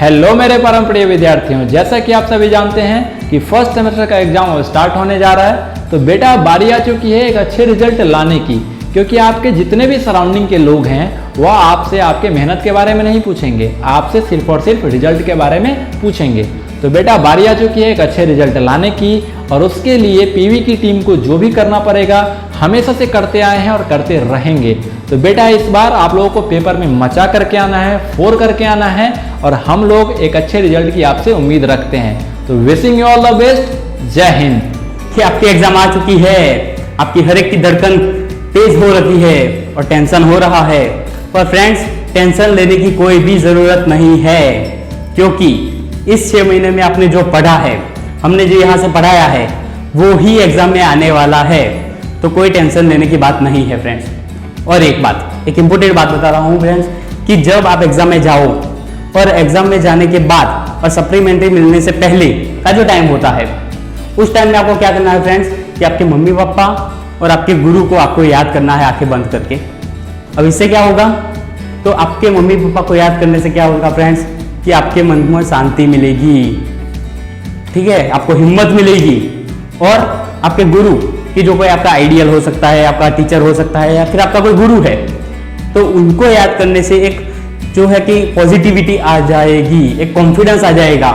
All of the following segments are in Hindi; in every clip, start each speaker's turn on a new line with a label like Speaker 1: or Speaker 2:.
Speaker 1: हेलो मेरे परम प्रिय विद्यार्थियों, जैसा कि आप सभी जानते हैं कि फर्स्ट सेमेस्टर का एग्जाम स्टार्ट होने जा रहा है। तो बेटा बारी आ चुकी है एक अच्छे रिजल्ट लाने की, क्योंकि आपके जितने भी सराउंडिंग के लोग हैं वह आपसे आपके मेहनत के बारे में नहीं पूछेंगे, आपसे सिर्फ और सिर्फ रिजल्ट के बारे में पूछेंगे। तो बेटा बारी आ चुकी है एक अच्छे रिजल्ट लाने की, और उसके लिए पीवी की टीम को जो भी करना पड़ेगा हमेशा से करते आए हैं और करते रहेंगे। तो बेटा इस बार आप लोगों को पेपर में मचा करके आना है, फोर करके आना है, और हम लोग एक अच्छे रिजल्ट की आपसे उम्मीद रखते हैं। तो wishing you all the best. जय हिंद।
Speaker 2: कि आपकी एग्जाम आ चुकी है, आपकी हर एक की धड़कन तेज हो रही है और टेंशन हो रहा है। पर फ्रेंड्स, टेंशन लेने की कोई भी जरूरत नहीं है, क्योंकि इस 6 महीने में आपने जो पढ़ा है, हमने जो यहाँ से पढ़ाया है, वो ही एग्जाम में आने वाला है। तो कोई टेंशन लेने की बात नहीं है फ्रेंड्स। और एक इंपॉर्टेंट बात बता रहा हूँ फ्रेंड्स, कि जब आप एग्जाम में जाओ और एग्जाम में जाने के बाद और सप्लीमेंट्री मिलने से पहले का जो टाइम होता है, उस टाइम में आपको क्या करना है फ्रेंड्स, कि आपके मम्मी पापा और आपके गुरु को आपको याद करना है आंखें बंद करके। अब इससे क्या होगा, तो आपके मम्मी पापा को याद करने से क्या होगा फ्रेंड्स, कि आपके मन में शांति मिलेगी, ठीक है, आपको हिम्मत मिलेगी। और आपके गुरु कि जो कोई आपका आइडियल हो सकता है, आपका टीचर हो सकता है, या फिर आपका कोई गुरु है, तो उनको याद करने से एक जो है कि पॉजिटिविटी आ जाएगी, एक कॉन्फिडेंस आ जाएगा।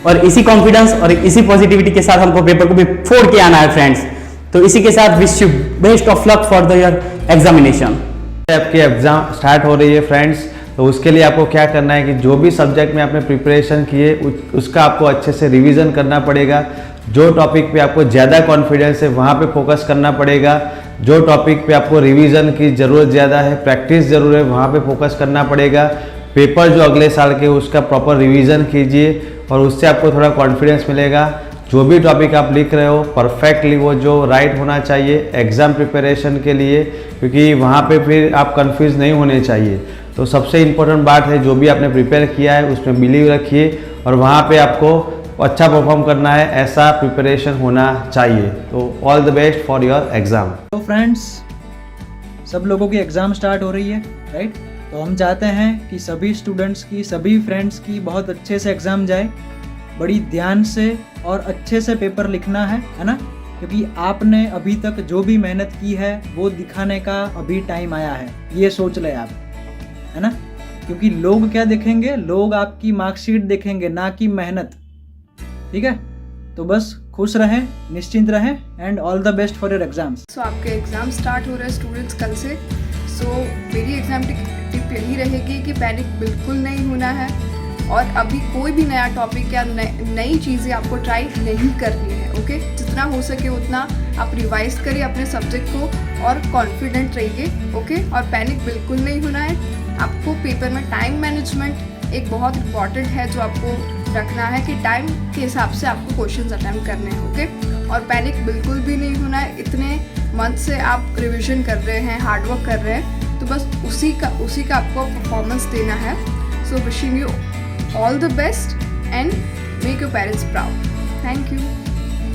Speaker 2: और इसी कॉन्फिडेंस और इसी पॉजिटिविटी के साथ हमको पेपर को भी फोड़ के आना है फ्रेंड्स। तो इसी के साथ wish you best of luck for the your examination.
Speaker 1: आपकी एग्जाम स्टार्ट हो रही है फ्रेंड्स, तो उसके लिए आपको क्या करना है कि जो भी सब्जेक्ट में आपने प्रिपरेशन किए उसका आपको अच्छे से रिवीजन करना पड़ेगा। जो टॉपिक पे आपको ज़्यादा कॉन्फिडेंस है वहाँ पे फोकस करना पड़ेगा। जो टॉपिक पे आपको रिवीजन की ज़रूरत ज़्यादा है, प्रैक्टिस ज़रूर है, वहाँ पे फोकस करना पड़ेगा। पेपर जो अगले साल के उसका प्रॉपर रिवीजन कीजिए, और उससे आपको थोड़ा कॉन्फिडेंस मिलेगा। जो भी टॉपिक आप लिख रहे हो परफेक्टली वो जो राइट होना चाहिए एग्ज़ाम प्रिपरेशन के लिए, क्योंकि वहाँ पे फिर आप कंफ्यूज नहीं होने चाहिए। तो सबसे इम्पोर्टेंट बात है, जो भी आपने प्रिपेयर किया है उसमें बिलीव रखिए, और वहाँ पे आपको अच्छा परफॉर्म करना है, ऐसा प्रिपरेशन होना चाहिए। तो all the best for your exam.
Speaker 3: तो फ्रेंड्स, सब लोगों की एग्ज़ाम स्टार्ट हो रही है, राइट? तो हम चाहते हैं कि सभी स्टूडेंट्स की, सभी फ्रेंड्स की बहुत अच्छे से एग्ज़ाम जाए, बड़ी ध्यान से और अच्छे से पेपर लिखना है ना? क्योंकि आपने अभी तक जो भी मेहनत की है वो दिखाने का अभी टाइम आया है, ये सोच ले आप, है ना? क्योंकि लोग क्या देखेंगे, लोग आपकी मार्कशीट देखेंगे, ना कि मेहनत, ठीक है? तो बस खुश रहें, निश्चिंत रहें, and all the best for your exams.
Speaker 4: So आपके एग्ज़ाम स्टार्ट हो रहे हैं स्टूडेंट्स कल से। सो मेरी एग्ज़ाम टिप यही रहेगी कि पैनिक बिल्कुल नहीं होना है, और अभी कोई भी नया टॉपिक या नई चीज़ें आपको ट्राई नहीं करनी है। ओके, जितना हो सके उतना आप रिवाइज करिए अपने सब्जेक्ट को और कॉन्फिडेंट रहिए। ओके, और पैनिक बिल्कुल नहीं होना है। आपको पेपर में टाइम मैनेजमेंट एक बहुत इंपॉर्टेंट है, जो आपको रखना है कि टाइम के हिसाब से आपको क्वेश्चंस अटेम्प्ट करने हैं। ओके, और पैनिक बिल्कुल भी नहीं होना है। इतने मंथ से आप रिविजन कर रहे हैं, हार्डवर्क कर रहे हैं, तो बस उसी का आपको परफॉर्मेंस देना है। So wishing you all the best and make your parents proud. Thank you.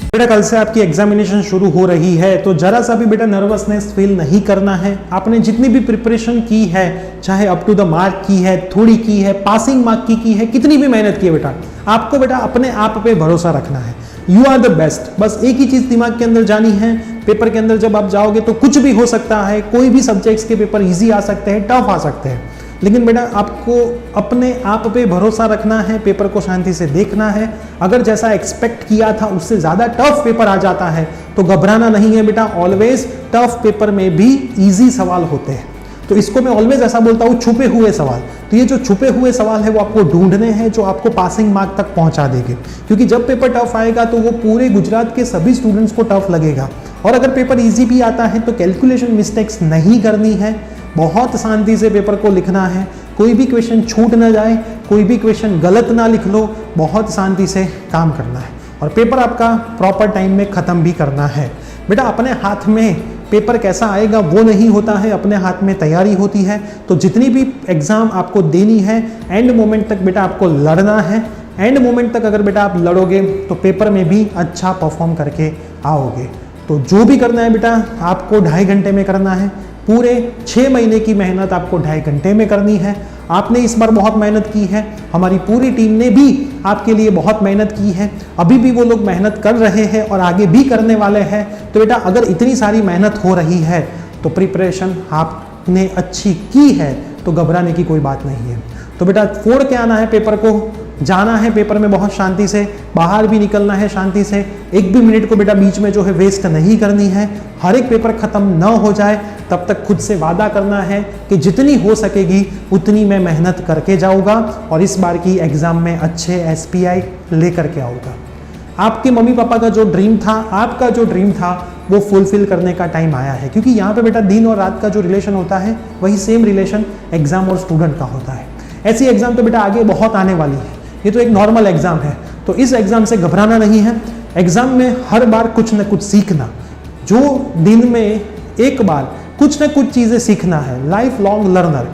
Speaker 5: बेटा कल से आपकी एग्जामिनेशन शुरू हो रही है, तो जरा सा भी बेटा नर्वसनेस फील नहीं करना है। आपने जितनी भी प्रिपरेशन की है, चाहे अप टू द मार्क की है, थोड़ी की है, पासिंग मार्क की है, कितनी भी मेहनत की है बेटा, आपको बेटा अपने आप पे भरोसा रखना है। You are the best. बस एक ही चीज दिमाग के अंदर जानी है, पेपर के अंदर जब आप जाओगे तो कुछ भी हो सकता है, कोई भी सब्जेक्ट्स के पेपर ईजी आ सकते हैं, टफ आ सकते हैं, लेकिन बेटा आपको अपने आप पे भरोसा रखना है, पेपर को शांति से देखना है। अगर जैसा एक्सपेक्ट किया था उससे ज़्यादा टफ पेपर आ जाता है तो घबराना नहीं है बेटा। ऑलवेज टफ पेपर में भी इजी सवाल होते हैं, तो इसको मैं ऑलवेज ऐसा बोलता हूँ, छुपे हुए सवाल। तो ये जो छुपे हुए सवाल है वो आपको ढूंढने हैं, जो आपको पासिंग मार्क तक पहुंचा देंगे, क्योंकि जब पेपर टफ आएगा तो वो पूरे गुजरात के सभी स्टूडेंट्स को टफ लगेगा। और अगर पेपर ईजी भी आता है तो कैलकुलेशन मिस्टेक्स नहीं करनी है, बहुत शांति से पेपर को लिखना है, कोई भी क्वेश्चन छूट ना जाए, कोई भी क्वेश्चन गलत ना लिख लो, बहुत शांति से काम करना है, और पेपर आपका प्रॉपर टाइम में ख़त्म भी करना है। बेटा अपने हाथ में पेपर कैसा आएगा वो नहीं होता है, अपने हाथ में तैयारी होती है। तो जितनी भी एग्ज़ाम आपको देनी है, एंड मोमेंट तक बेटा आपको लड़ना है। एंड मोमेंट तक अगर बेटा आप लड़ोगे तो पेपर में भी अच्छा परफॉर्म करके आओगे। तो जो भी करना है बेटा आपको 2.5 घंटे में करना है, पूरे 6 महीने की मेहनत आपको 2.5 घंटे में करनी है। आपने इस बार बहुत मेहनत की है, हमारी पूरी टीम ने भी आपके लिए बहुत मेहनत की है, अभी भी वो लोग मेहनत कर रहे हैं और आगे भी करने वाले हैं। तो बेटा अगर इतनी सारी मेहनत हो रही है तो प्रिपरेशन आपने अच्छी की है तो घबराने की कोई बात नहीं है। तो बेटा फोड़ के आना है पेपर को, जाना है पेपर में बहुत शांति से, बाहर भी निकलना है शांति से, एक भी मिनट को बेटा बीच में जो है वेस्ट नहीं करनी है। हर एक पेपर खत्म ना हो जाए तब तक खुद से वादा करना है कि जितनी हो सकेगी उतनी मैं मेहनत करके जाऊंगा और इस बार की एग्जाम में अच्छे SPI लेकर के आऊंगा। आपके मम्मी पापा का जो ड्रीम था, आपका जो ड्रीम था, वो फुलफिल करने का टाइम आया है, क्योंकि यहाँ पे बेटा दिन और रात का जो रिलेशन होता है वही सेम रिलेशन एग्जाम और स्टूडेंट का होता है। ऐसी एग्जाम तो बेटा आगे बहुत आने वाली है, ये तो एक नॉर्मल एग्जाम है, तो इस एग्जाम से घबराना नहीं है। एग्जाम में हर बार कुछ न कुछ सीखना, जो दिन में एक बार कुछ न कुछ चीजें सीखना है। लाइफ लॉन्ग लर्नर,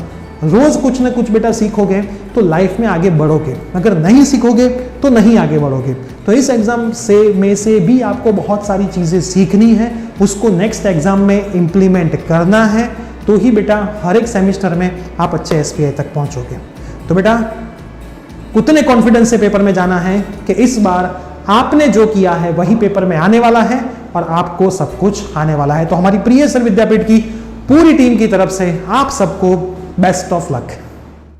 Speaker 5: रोज कुछ न कुछ बेटा सीखोगे तो लाइफ में आगे बढ़ोगे, अगर नहीं सीखोगे तो नहीं आगे बढ़ोगे। तो इस एग्जाम से भी आपको बहुत सारी चीजें सीखनी है, उसको नेक्स्ट एग्जाम में इंप्लीमेंट करना है, तो ही बेटा हर एक सेमिस्टर में आप अच्छे SPI तक पहुंचोगे। तो बेटा उतने कॉन्फिडेंस से पेपर में जाना है कि इस बार आपने जो किया है वही पेपर में आने वाला है और आपको सब कुछ आने वाला है। तो हमारी प्रिय सर विद्यापीठ की पूरी टीम की तरफ से आप सबको बेस्ट ऑफ लक।